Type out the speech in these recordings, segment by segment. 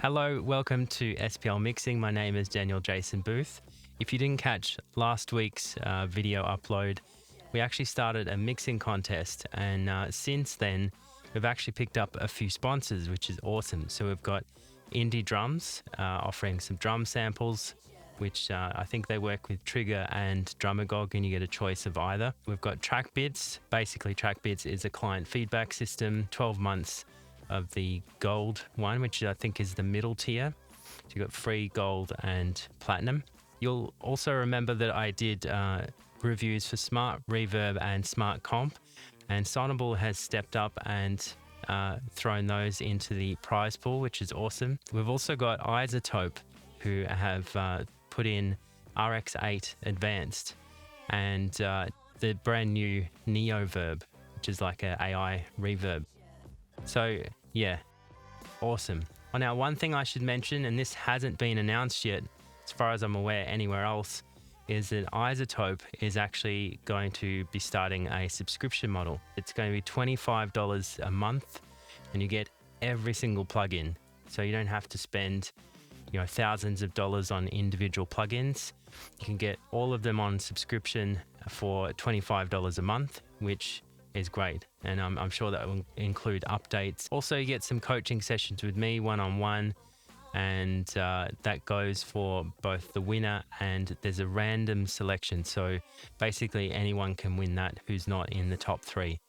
Hello, welcome to SPL Mixing. My name is Daniel Jason Booth. If you didn't catch last week's video upload, we actually started a mixing contest, and since then we've actually picked up a few sponsors, which is awesome. So we've got Indie Drums offering some drum samples, which I think they work with Trigger and Drumagog, and you get a choice of either. We've got TrackBits. Basically, TrackBits is a client feedback system, 12 months of the gold one, which I think is the middle tier. So you've got free, gold and platinum. You'll also remember that I did reviews for Smart Reverb and Smart Comp, and Sonible has stepped up and thrown those into the prize pool, which is awesome. We've also got Izotope, who have put in RX8 Advanced and the brand new Neo Verb, which is like an AI reverb. So yeah, awesome. Oh, now one thing I should mention, and this hasn't been announced yet as far as I'm aware anywhere else, is that Izotope is actually going to be starting a subscription model. It's going to be $25 a month and you get every single plugin. So you don't have to spend thousands of dollars on individual plugins. You can get all of them on subscription for $25 a month, which is great. And I'm sure that will include updates. Also, you get some coaching sessions with me one-on-one, and that goes for both the winner and there's a random selection. So basically anyone can win that who's not in the top 3.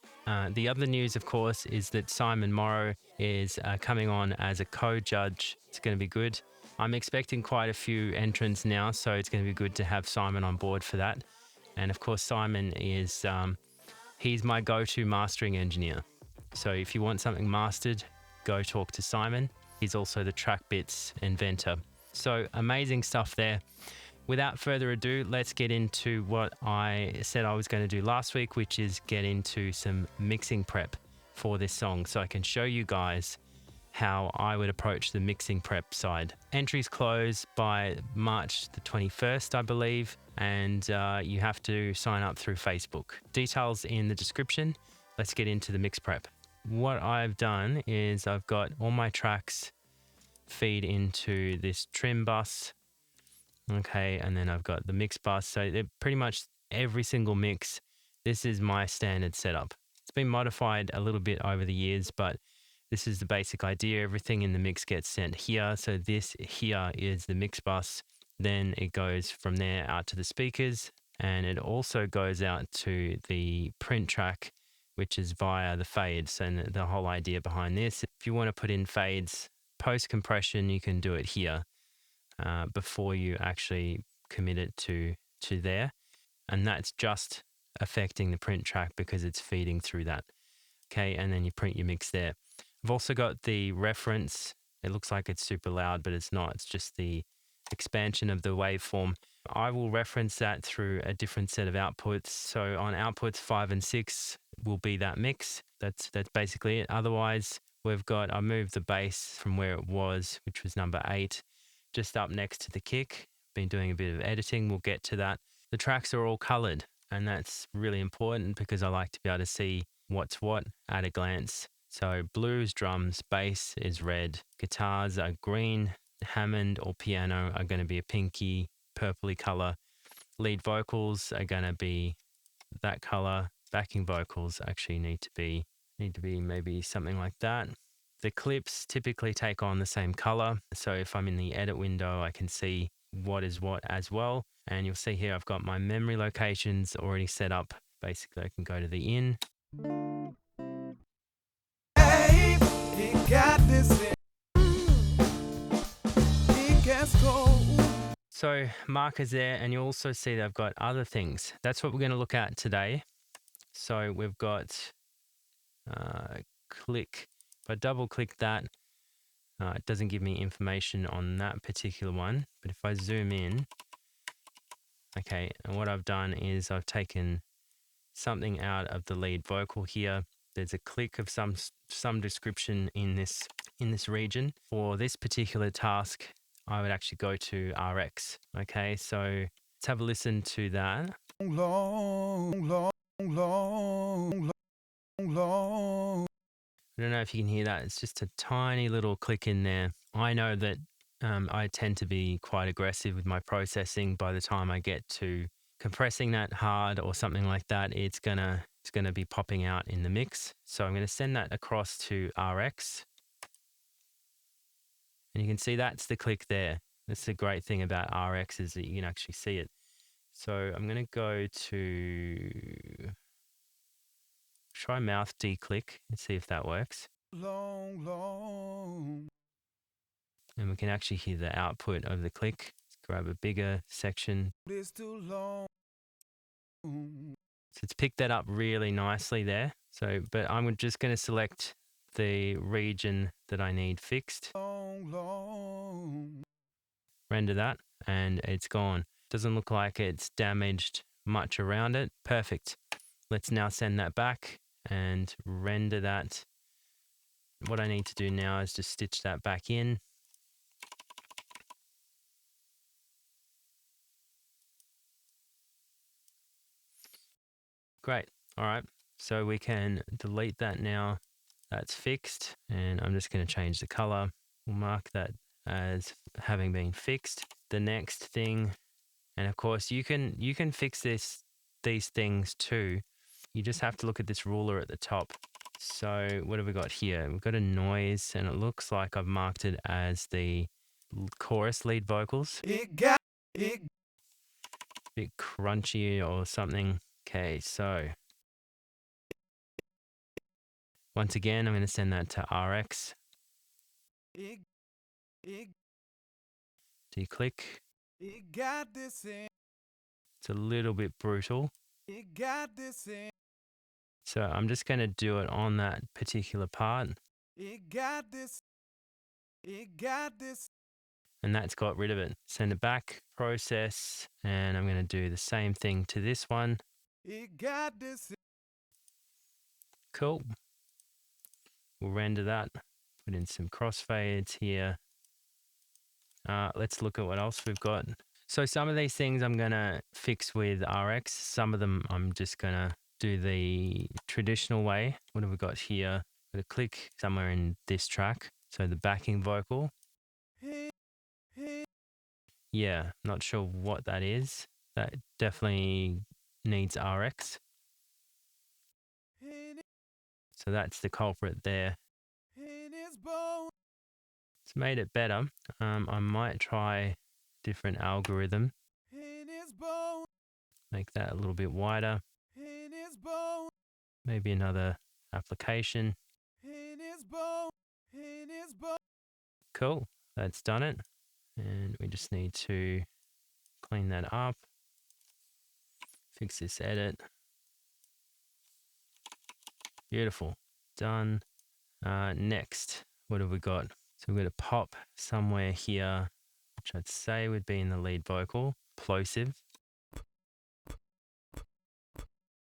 The other news, of course, is that Simon Morrow is coming on as a co-judge. It's going to be good. I'm expecting quite a few entrants now, so it's going to be good to have Simon on board for that. And of course, Simon is he's my go-to mastering engineer. So if you want something mastered, go talk to Simon. He's also the TrackBits inventor. So amazing stuff there. Without further ado, let's get into what I said I was going to do last week, which is get into some mixing prep for this song so I can show you guys how I would approach the mixing prep side. Entries close by March the 21st, I believe, and you have to sign up through Facebook. Details in the description. Let's get into the mix prep. What I've done is I've got all my tracks feed into this trim bus. Okay, and then I've got the mix bus. So they're pretty much every single mix. This is my standard setup. It's been modified a little bit over the years, but this is the basic idea. Everything in the mix gets sent here. So this here is the mix bus. Then it goes from there out to the speakers, and it also goes out to the print track, which is via the fades. And the whole idea behind this, if you want to put in fades post compression, you can do it here before you actually commit it to there. And that's just affecting the print track because it's feeding through that. Okay, and then you print your mix there. I've also got the reference. It looks like it's super loud, but it's not. It's just the expansion of the waveform. I will reference that through a different set of outputs. So on outputs 5 and 6 will be that mix. That's basically it. Otherwise, I moved the bass from where it was, which was number 8, just up next to the kick. Been doing a bit of editing. We'll get to that. The tracks are all colored, and that's really important because I like to be able to see what's what at a glance. So blues, drums, bass is red. Guitars are green. Hammond or piano are going to be a pinky, purpley color. Lead vocals are going to be that color. Backing vocals actually need to be maybe something like that. The clips typically take on the same color. So if I'm in the edit window, I can see what is what as well. And you'll see here I've got my memory locations already set up. Basically, I can go to the in. Hey, he got this in. So markers there, and you also see that I've got other things. That's what we're going to look at today. So we've got click. If I double click that, it doesn't give me information on that particular one. But if I zoom in, okay, and what I've done is I've taken something out of the lead vocal here. There's a click of some description in this region. For this particular task, I would actually go to RX. Okay, so let's have a listen to that. I don't know if you can hear that. It's just a tiny little click in there. I know that I tend to be quite aggressive with my processing. By the time I get to compressing that hard or something like that, it's gonna be popping out in the mix. So I'm gonna send that across to RX, and you can see that's the click there. That's the great thing about RX, is that you can actually see it. So I'm gonna go to try mouth declick and see if that works. Long, long. And we can actually hear the output of the click. Let's grab a bigger section. It's too long. So it's picked that up really nicely there. So, but I'm just going to select the region that I need fixed. Long, long. Render that, and it's gone. Doesn't look like it's damaged much around it. Perfect. Let's now send that back and render that. What I need to do now is just stitch that back in. Great. All right. So we can delete that now. That's fixed. And I'm just going to change the color. We'll mark that as having been fixed. The next thing, and of course you can fix these things too. You just have to look at this ruler at the top. So what have we got here? We've got a noise, and it looks like I've marked it as the chorus lead vocals. Bit crunchy or something. Okay, so once again, I'm going to send that to RX. Declick. It's a little bit brutal. So I'm just going to do it on that particular part. And that's got rid of it. Send it back, process, and I'm going to do the same thing to this one. Cool. We'll render that. Put in some crossfades here. Let's look at what else we've got. So some of these things I'm going to fix with RX. Some of them I'm just going to do the traditional way. What have we got here? Got a click somewhere in this track. So the backing vocal. Yeah, not sure what that is. That definitely needs RX. So that's the culprit there. It's made it better. I might try different algorithm. Make that a little bit wider. Maybe another application. Cool, that's done it. And we just need to clean that up. Fix this edit. Beautiful, done. Next, what have we got? So we've got a pop somewhere here, which I'd say would be in the lead vocal, plosive.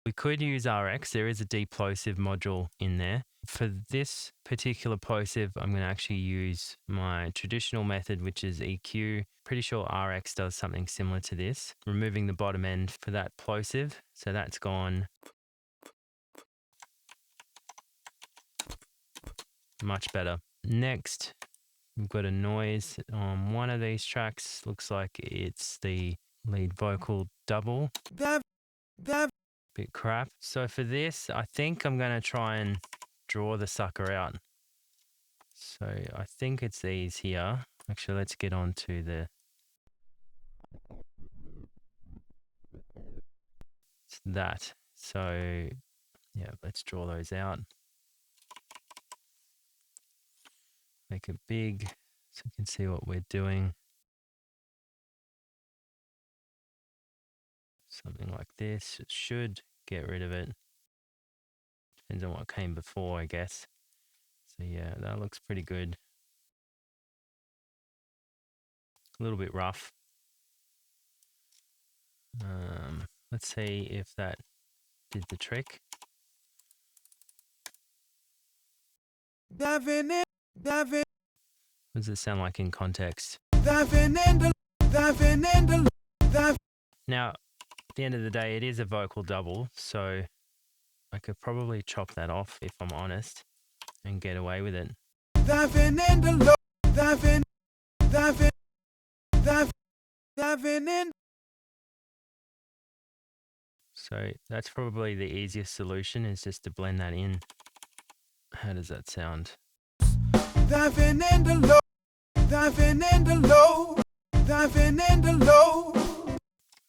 We could use RX. There is a deplosive module in there. For this particular plosive, I'm going to actually use my traditional method, which is EQ. Pretty sure RX does something similar to this. Removing the bottom end for that plosive. So that's gone. Much better. Next, we've got a noise on one of these tracks. Looks like it's the lead vocal double. Bit crap. So for this, I think I'm going to try and draw the sucker out. So I think it's these here. Actually, let's get on to the... It's that. So yeah, let's draw those out. Make it big so you can see what we're doing. Something like this. It should get rid of it. Depends on what came before, I guess. So yeah, that looks pretty good. A little bit rough. Let's see if that did the trick. What does it sound like in context? Now, at the end of the day, it is a vocal double, so I could probably chop that off if I'm honest and get away with it. Diving in the low, diving in. So that's probably the easiest solution, is just to blend that in. How does that sound? Diving in the low, diving in the low, diving in the low.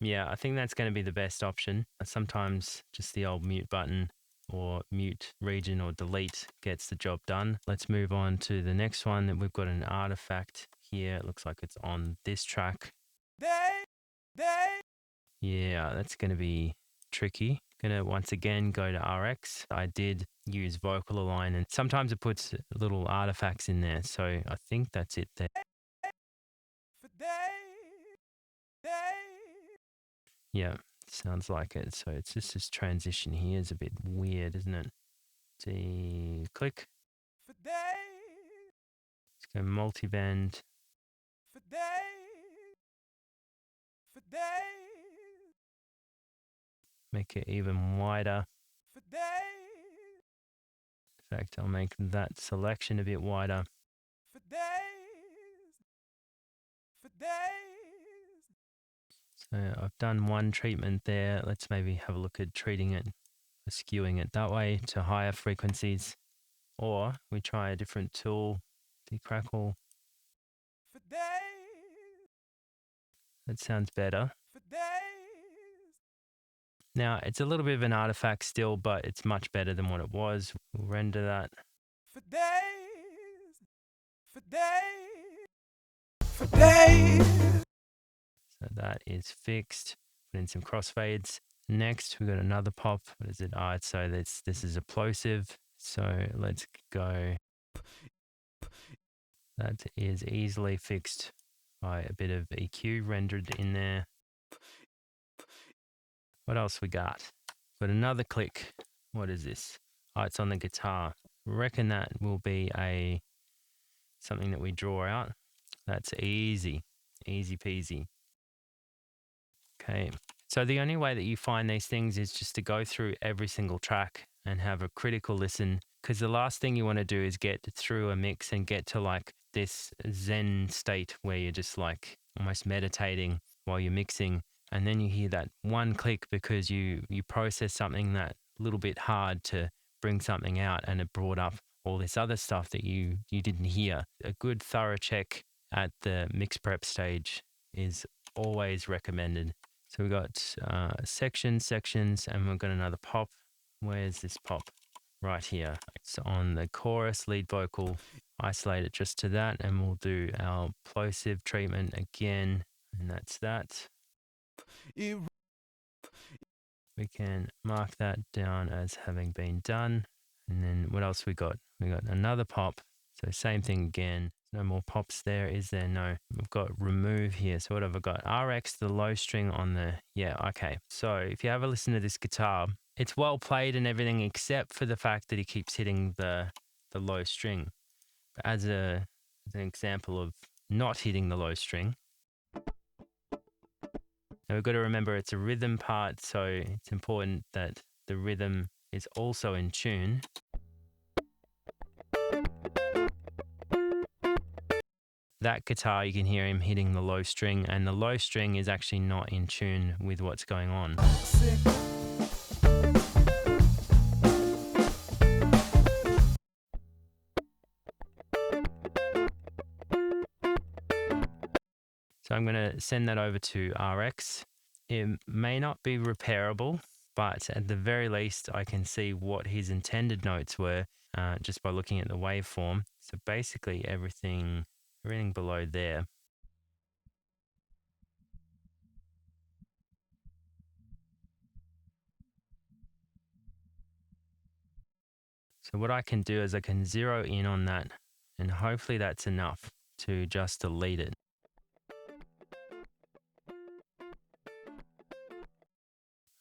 Yeah, I think that's going to be the best option. Sometimes just the old mute button or mute region or delete gets the job done. Let's move on to the next one. We've got an artifact here. It looks like it's on this track. Yeah, that's going to be tricky. Going to once again go to RX. I did use vocal align, and sometimes it puts little artifacts in there. So I think that's it there. Yeah, sounds like it. So it's just this transition here is a bit weird, isn't it? See, click. Let's go multi-band. Make it even wider. In fact, I'll make that selection a bit wider. So I've done one treatment there. Let's maybe have a look at treating it, skewing it that way to higher frequencies. Or we try a different tool, decrackle. That sounds better. Now, it's a little bit of an artifact still, but it's much better than what it was. We'll render that. So that is fixed. Put in some crossfades. Next, we've got another pop. What is it? So this is a plosive. So let's go. That is easily fixed by a bit of EQ rendered in there. What else we got? Got another click. What is this? Oh, it's on the guitar. Reckon that will be something that we draw out. That's easy peasy. Okay, so the only way that you find these things is just to go through every single track and have a critical listen, because the last thing you want to do is get through a mix and get to like this zen state where you're just like almost meditating while you're mixing, and then you hear that one click because you process something that little bit hard to bring something out, and it brought up all this other stuff that you didn't hear. A good thorough check at the mix prep stage is always recommended. So we've got sections, and we've got another pop. Where's this pop? Right here. It's on the chorus, lead vocal. Isolate it just to that, and we'll do our plosive treatment again, and that's that. We can mark that down as having been done. And then what else we got? We got another pop. So same thing again. No more pops there, is there? No. We've got remove here. So what have I got? RX, the low string on the, yeah, okay. So if you have a listen to this guitar, it's well played and everything except for the fact that he keeps hitting the low string. But as an example of not hitting the low string, now we've got to remember it's a rhythm part, so it's important that the rhythm is also in tune. That guitar, you can hear him hitting the low string, and the low string is actually not in tune with what's going on. So I'm going to send that over to RX. It may not be repairable, but at the very least, I can see what his intended notes were just by looking at the waveform. So basically everything below there. So what I can do is I can zero in on that, and hopefully that's enough to just delete it.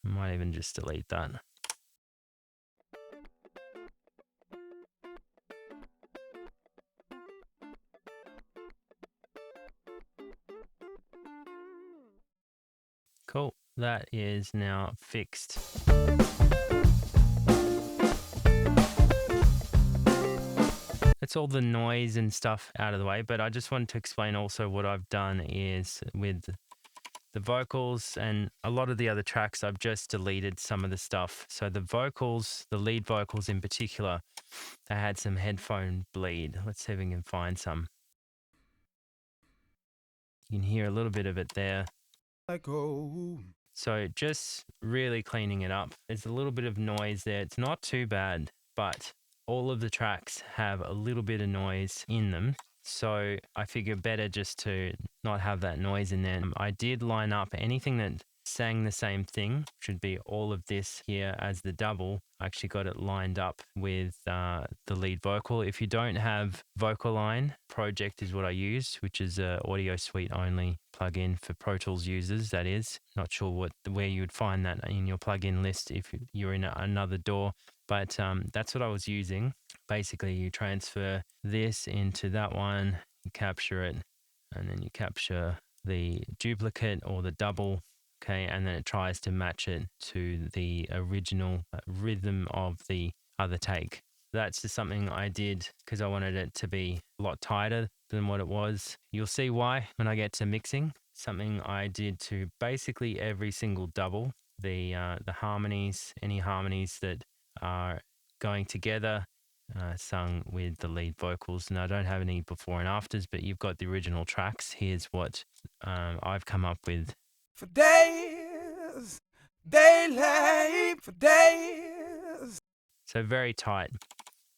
I might even just delete that. Cool, that is now fixed. That's all the noise and stuff out of the way, but I just wanted to explain also what I've done is with the vocals and a lot of the other tracks, I've just deleted some of the stuff. So the vocals, the lead vocals in particular, they had some headphone bleed. Let's see if we can find some. You can hear a little bit of it there. So just really cleaning it up. There's a little bit of noise there. It's not too bad, but all of the tracks have a little bit of noise in them. So I figure better just to not have that noise in there. I did line up anything that sang the same thing, should be all of this here as the double. I actually got it lined up with the lead vocal. If you don't have Vocal Line, Project is what I use, which is a audio suite only plugin for Pro Tools users, that is. Not sure where you would find that in your plugin list if you're in another DAW, but that's what I was using. Basically, you transfer this into that one, you capture it, and then you capture the duplicate or the double. Okay, and then it tries to match it to the original rhythm of the other take. That's just something I did because I wanted it to be a lot tighter than what it was. You'll see why when I get to mixing. Something I did to basically every single double. The harmonies, any harmonies that are going together, sung with the lead vocals. And I don't have any before and afters, but you've got the original tracks. Here's what I've come up with. For days, daylight for days. So very tight.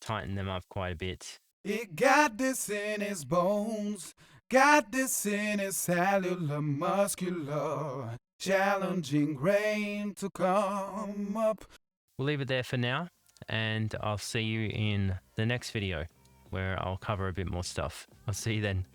Tighten them up quite a bit. It got this in his bones, got this in his cellular, muscular, challenging grain to come up. We'll leave it there for now, and I'll see you in the next video where I'll cover a bit more stuff. I'll see you then.